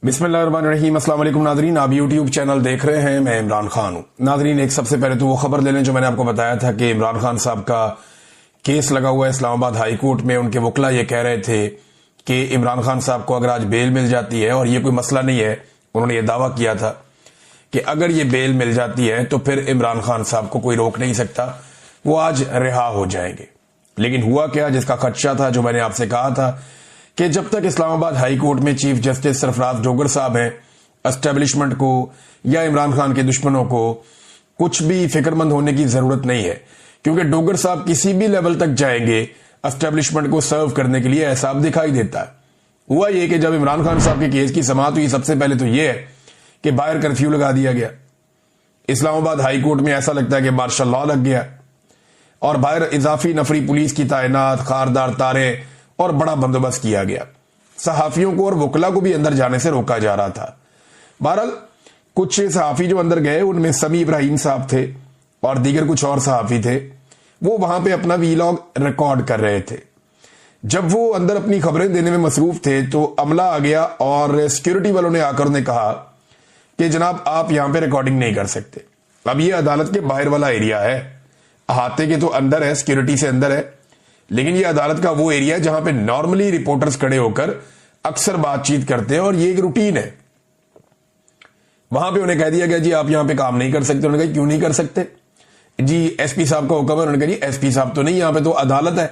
بسم اللہ الرحمن الرحیم۔ السلام علیکم ناظرین، آپ یوٹیوب چینل دیکھ رہے ہیں، میں عمران خان ہوں۔ ناظرین، ایک سب سے پہلے تو وہ خبر لے لیں جو میں نے آپ کو بتایا تھا کہ عمران خان صاحب کا کیس لگا ہوا ہے اسلام آباد ہائی کورٹ میں۔ ان کے وکلا یہ کہہ رہے تھے کہ عمران خان صاحب کو اگر آج بیل مل جاتی ہے، اور یہ کوئی مسئلہ نہیں ہے، انہوں نے یہ دعویٰ کیا تھا کہ اگر یہ بیل مل جاتی ہے تو پھر عمران خان صاحب کو کوئی روک نہیں سکتا، وہ آج رہا ہو جائیں گے۔ لیکن ہوا کیا، جس کا خدشہ تھا، جو میں نے آپ سے کہا تھا کہ جب تک اسلام آباد ہائی کورٹ میں چیف جسٹس سرفراز ڈوگر صاحب ہیں، اسٹیبلشمنٹ کو یا عمران خان کے دشمنوں کو کچھ بھی فکر مند ہونے کی ضرورت نہیں ہے، کیونکہ ڈوگر صاحب کسی بھی لیول تک جائیں گے اسٹیبلشمنٹ کو سرو کرنے کے لیے، ایسا اب دکھائی دیتا ہے۔ ہوا یہ کہ جب عمران خان صاحب کے کیس کی سماعت ہوئی، سب سے پہلے تو یہ ہے کہ باہر کرفیو لگا دیا گیا۔ اسلام آباد ہائی کورٹ میں ایسا لگتا ہے کہ مارشل لا لگ گیا، اور باہر اضافی نفری پولیس کی تعینات، خاردار تارے اور بڑا بندوبست کیا گیا۔ صحافیوں کو اور وکلا کو بھی اندر جانے سے روکا جا رہا تھا۔ بہرحال کچھ صحافی جو اندر گئے، ان میں سمیع ابراہیم صاحب تھے اور دیگر کچھ اور صحافی تھے، وہ وہاں پہ اپنا ویلاگ ریکارڈ کر رہے تھے۔ جب وہ اندر اپنی خبریں دینے میں مصروف تھے تو عملہ آ گیا، اور سیکیورٹی والوں نے آ کر انہیں کہا کہ جناب آپ یہاں پہ ریکارڈنگ نہیں کر سکتے۔ اب یہ عدالت کے باہر والا ایریا ہے، احاطے کے تو اندر ہے، سیکیورٹی سے اندر ہے، لیکن یہ عدالت کا وہ ایریا ہے جہاں پہ نارملی رپورٹرز کھڑے ہو کر اکثر بات چیت کرتے ہیں، اور یہ ایک روٹین ہے۔ وہاں پہ انہیں کہہ دیا گیا جی آپ یہاں پہ کام نہیں کر سکتے۔ انہوں نے کہا کیوں نہیں کر سکتے؟ جی ایس پی صاحب کا حکم ہے۔ انہوں نے کہا جی ایس پی صاحب تو نہیں، یہاں پہ تو عدالت ہے،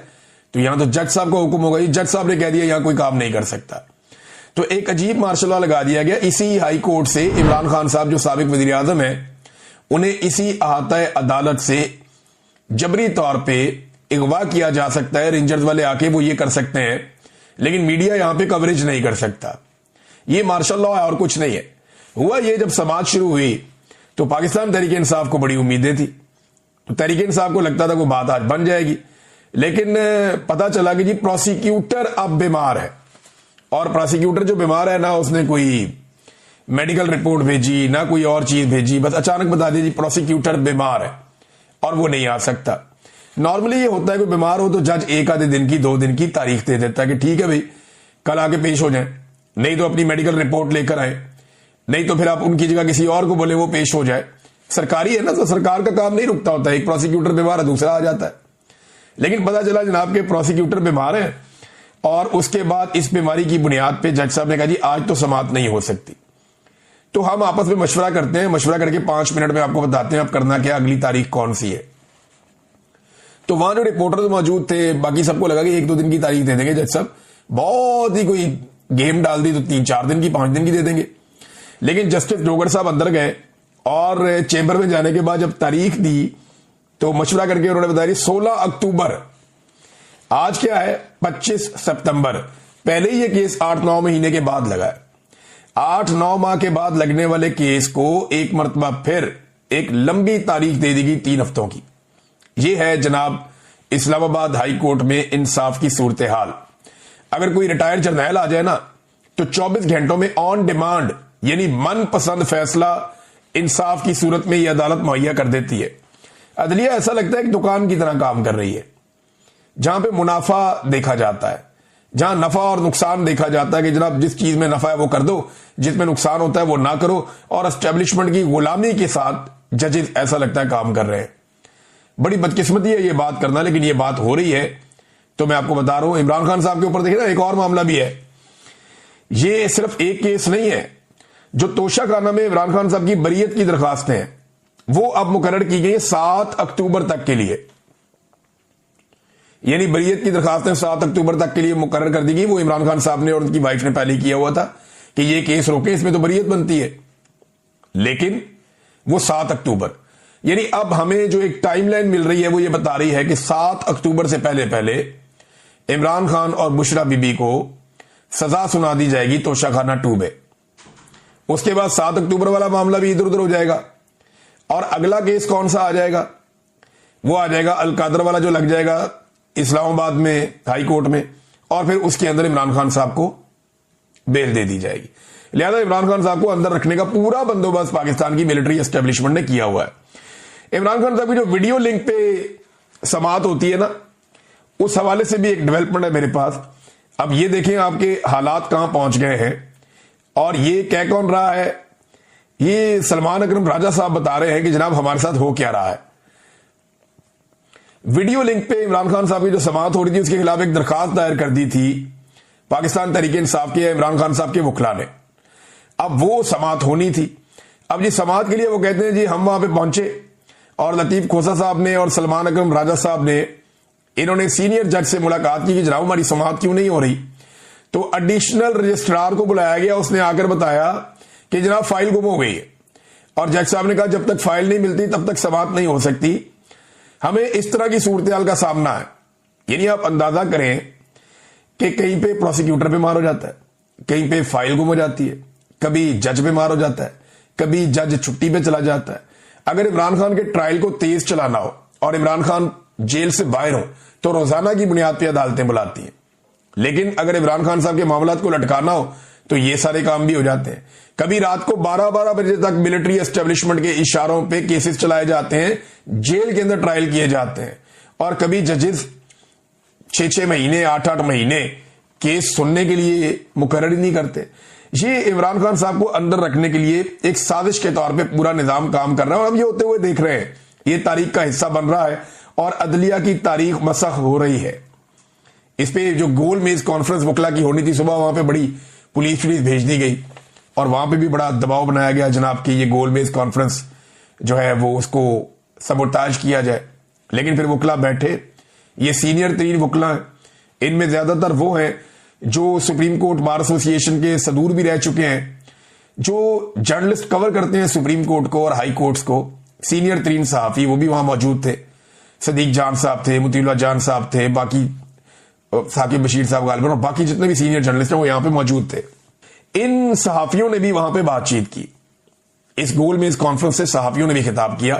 تو یہاں تو جج صاحب کا حکم ہوگا۔ جی جج صاحب نے کہہ دیا یہاں کوئی کام نہیں کر سکتا، تو ایک عجیب مارشل لا لگا دیا گیا۔ اسی ہائی کورٹ سے عمران خان صاحب جو سابق وزیر اعظم ہیں، انہیں اسی احاطہ عدالت سے جبری طور پہ اغوا کیا جا سکتا ہے۔ رینجرز والے آ کے وہ یہ کر سکتے ہیں، لیکن میڈیا یہاں پہ کوریج نہیں کر سکتا۔ یہ مارشل لا ہے اور کچھ نہیں ہے۔ ہوا یہ جب سماعت شروع ہوئی تو پاکستان تحریک انصاف کو بڑی امیدیں تھی، تو تحریک انصاف کو لگتا تھا کہ بات آج بن جائے گی، لیکن پتا چلا کہ جی پروسیکیوٹر اب بیمار ہے، اور پروسیکیوٹر جو بیمار ہے، نہ اس نے کوئی میڈیکل رپورٹ بھیجی، نہ کوئی اور چیز بھیجی، بس اچانک بتا دیا جی پروسیکیوٹر بیمار ہے اور وہ نہیں آ سکتا۔ نارملی یہ ہوتا ہے کہ بیمار ہو تو جج ایک آدھے دن کی، 2 دن کی تاریخ دے دیتا ہے کہ ٹھیک ہے بھائی کل آ کے پیش ہو جائیں، نہیں تو اپنی میڈیکل رپورٹ لے کر آئے، نہیں تو پھر آپ ان کی جگہ کسی اور کو بولے وہ پیش ہو جائے۔ سرکاری ہے نا، تو سرکار کا کام نہیں رکتا ہوتا، ایک پروسیکیوٹر بیمار ہے دوسرا آ جاتا ہے۔ لیکن پتا چلا جناب کے پروسیکیوٹر بیمار ہیں، اور اس کے بعد اس بیماری کی بنیاد پہ جج صاحب نے کہا جی آج تو سماعت نہیں ہو سکتی۔ تو ہم آپس میں مشورہ کرتے ہیں، مشورہ کر کے 5 منٹ میں آپ کو بتاتے ہیں اب کرنا کیا، اگلی تاریخ کون سی ہے۔ تو وہاں جو رپورٹر موجود تھے، باقی سب کو لگا کہ 1-2 دن کی تاریخ دے دیں گے جج صاحب، بہت ہی کوئی گیم ڈال دی تو 3-4 دن کی، 5 دن کی دے دیں گے۔ لیکن جسٹس ڈوگر صاحب اندر گئے، اور چیمبر میں جانے کے بعد جب تاریخ دی تو مشورہ کر کے انہوں نے بتایا 16 اکتوبر، آج کیا ہے 25 ستمبر، پہلے ہی یہ کیس 8-9 مہینے کے بعد لگا ہے۔ 8-9 ماہ کے بعد لگنے والے کیس کو ایک مرتبہ پھر ایک لمبی تاریخ دے دی گئی 3 ہفتوں کی۔ یہ ہے جناب اسلام آباد ہائی کورٹ میں انصاف کی صورتحال۔ اگر کوئی ریٹائرڈ جرنیل آ جائے نا تو 24 گھنٹوں میں آن ڈیمانڈ، یعنی من پسند فیصلہ انصاف کی صورت میں یہ عدالت مہیا کر دیتی ہے۔ عدلیہ ایسا لگتا ہے کہ دکان کی طرح کام کر رہی ہے، جہاں پہ منافع دیکھا جاتا ہے، جہاں نفع اور نقصان دیکھا جاتا ہے کہ جناب جس چیز میں نفع ہے وہ کر دو، جس میں نقصان ہوتا ہے وہ نہ کرو، اور اسٹیبلشمنٹ کی غلامی کے ساتھ ججز ایسا لگتا ہے کام کر رہے ہیں۔ بڑی بدقسمتی ہے یہ بات کرنا، لیکن یہ بات ہو رہی ہے۔ تو میں آپ کو بتا رہا ہوں عمران خان صاحب کے اوپر دیکھیں نا، ایک اور معاملہ بھی ہے۔ یہ صرف ایک کیس نہیں ہے، جو توشہ خانہ میں عمران خان صاحب کی بریت کی درخواستیں ہیں وہ اب مقرر کی گئی 7 اکتوبر تک کے لیے، یعنی بریت کی درخواستیں 7 اکتوبر تک کے لیے مقرر کر دی گئی۔ وہ عمران خان صاحب نے اور ان کی وائف نے پہلے کیا ہوا تھا کہ یہ کیس روکیں، اس میں تو بریت بنتی ہے، لیکن وہ 7 اکتوبر، یعنی اب ہمیں جو ایک ٹائم لائن مل رہی ہے وہ یہ بتا رہی ہے کہ 7 اکتوبر سے پہلے عمران خان اور بشرا بی بی کو سزا سنا دی جائے گی توشہ خانہ 2 میں۔ اس کے بعد 7 اکتوبر والا معاملہ بھی ادھر ادھر ہو جائے گا، اور اگلا کیس کون سا آ جائے گا؟ وہ آ جائے گا القادر والا، جو لگ جائے گا اسلام آباد میں ہائی کورٹ میں، اور پھر اس کے اندر عمران خان صاحب کو بیل دے دی جائے گی۔ لہذا عمران خان صاحب کو اندر رکھنے کا پورا بندوبست پاکستان کی ملٹری اسٹیبلشمنٹ نے کیا ہوا ہے۔ عمران خان صاحب کی جو ویڈیو لنک پہ سماعت ہوتی ہے نا، اس حوالے سے بھی ایک ڈیولپمنٹ ہے میرے پاس۔ اب یہ دیکھیں آپ کے حالات کہاں پہنچ گئے ہیں، اور یہ کہہ کون رہا ہے؟ یہ سلمان اکرم راجہ صاحب بتا رہے ہیں کہ جناب ہمارے ساتھ ہو کیا رہا ہے۔ ویڈیو لنک پہ عمران خان صاحب کی جو سماعت ہو رہی تھی اس کے خلاف ایک درخواست دائر کر دی تھی پاکستان تحریک انصاف کے عمران خان صاحب کے وکلا نے۔ اب وہ سماعت ہونی تھی۔ اب جی سماعت کے لیے وہ کہتے ہیں جی ہم وہاں پہ پہنچے اور لطیف کھوسہ صاحب نے اور سلمان اکرم راجہ صاحب نے انہوں نے سینئر جج سے ملاقات کی کہ جناب ہماری سماعت کیوں نہیں ہو رہی؟ تو ایڈیشنل رجسٹرار کو بلایا گیا، اس نے آ کر بتایا کہ جناب فائل گم ہو گئی ہے، اور جج صاحب نے کہا جب تک فائل نہیں ملتی تب تک سماعت نہیں ہو سکتی۔ ہمیں اس طرح کی صورتحال کا سامنا ہے۔ یعنی آپ اندازہ کریں کہ کہیں پہ پروسیکیوٹر پہ مار ہو جاتا ہے، کہیں پہ فائل گم ہو جاتی ہے، کبھی جج پہ مار ہو جاتا ہے، کبھی جج چھٹی پہ چلا جاتا ہے۔ اگر عمران خان کے ٹرائل کو تیز چلانا ہو اور عمران خان جیل سے باہر ہو تو روزانہ کی بنیاد پہ عدالتیں بلاتی ہیں، لیکن اگر عمران خان صاحب کے معاملات کو لٹکانا ہو تو یہ سارے کام بھی ہو جاتے ہیں۔ کبھی رات کو 12 بجے تک ملٹری اسٹیبلشمنٹ کے اشاروں پہ کیسز چلائے جاتے ہیں، جیل کے اندر ٹرائل کیے جاتے ہیں، اور کبھی ججز 6 مہینے 8 مہینے کیس سننے کے لیے مقرر ہی نہیں کرتے۔ یہ عمران خان صاحب کو اندر رکھنے کے لیے ایک سازش کے طور پہ پورا نظام کام کر رہا ہے، اور ہم یہ ہوتے ہوئے دیکھ رہے ہیں، یہ تاریخ کا حصہ بن رہا ہے اور عدلیہ کی تاریخ مسخ ہو رہی ہے۔ اس پہ جو گول میز کانفرنس وکلا کی ہونی تھی صبح، وہاں پہ بڑی پولیس بھیج دی گئی اور وہاں پہ بھی بڑا دباؤ بنایا گیا جناب کہ یہ گول میز کانفرنس جو ہے وہ اس کو سبوتاج کیا جائے، لیکن پھر وکلا بیٹھے۔ یہ سینئر ترین وکلا ہیں، ان میں زیادہ تر وہ ہیں جو سپریم کورٹ بار ایسوسی ایشن کے صدور بھی رہ چکے ہیں، جو جرنلسٹ کور کرتے ہیں سپریم کورٹ کو اور ہائی کورٹس کو۔ سینئر ترین صحافی وہ بھی وہاں موجود تھے، صدیق جان صاحب تھے، مطیع اللہ جان صاحب تھے، باقی ثاقب بشیر صاحب غالباً، اور باقی جتنے بھی سینئر جرنلسٹ ہیں وہ یہاں پہ موجود تھے۔ ان صحافیوں نے بھی وہاں پہ بات چیت کی، اس گول میز کانفرنس سے صحافیوں نے بھی خطاب کیا،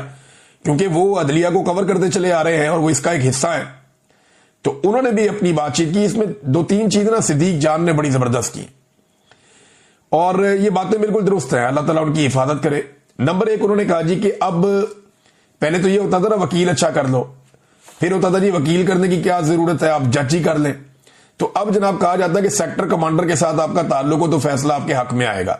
کیونکہ وہ عدلیہ کو کور کرتے چلے آ رہے ہیں اور وہ اس کا ایک حصہ ہے، تو انہوں نے بھی اپنی بات چیت کی۔ اس میں 2-3 چیزیں نا صدیق جان نے بڑی زبردست کی، اور یہ باتیں بالکل درست ہیں، اللہ تعالیٰ ان کی حفاظت کرے۔ نمبر 1 انہوں نے کہا جی کہ اب پہلے تو یہ ہوتا تھا نا وکیل اچھا کر لو، پھر ہوتا تھا جی وکیل کرنے کی کیا ضرورت ہے، آپ جج ہی کر لیں۔ تو اب جناب کہا جاتا ہے کہ سیکٹر کمانڈر کے ساتھ آپ کا تعلق ہو تو فیصلہ آپ کے حق میں آئے گا۔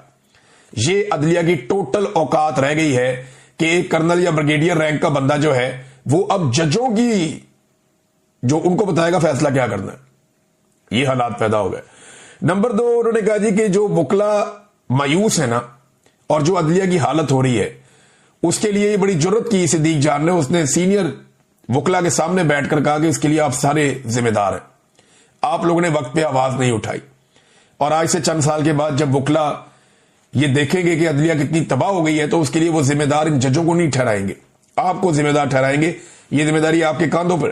یہ عدلیہ کی ٹوٹل اوقات رہ گئی ہے کہ ایک کرنل یا بریگیڈیئر رینک کا بندہ جو ہے وہ اب ججوں کی جو ان کو بتائے گا فیصلہ کیا کرنا ہے۔ یہ حالات پیدا ہو گئے۔ نمبر 2 انہوں نے کہا جی کہ جو وکلا مایوس ہے نا، اور جو عدلیہ کی حالت ہو رہی ہے، اس کے لیے یہ بڑی جرت کی صدیق جان نے، اس نے سینئر وکلا کے سامنے بیٹھ کر کہا کہ اس کے لیے آپ سارے ذمہ دار ہیں، آپ لوگوں نے وقت پہ آواز نہیں اٹھائی، اور آج سے چند سال کے بعد جب وکلا یہ دیکھیں گے کہ عدلیہ کتنی تباہ ہو گئی ہے تو اس کے لیے وہ ذمہ دار ان ججوں کو نہیں ٹھہرائیں گے، آپ کو ذمہ دار ٹھہرائیں گے۔ یہ ذمہ داری آپ کے کاندھوں پر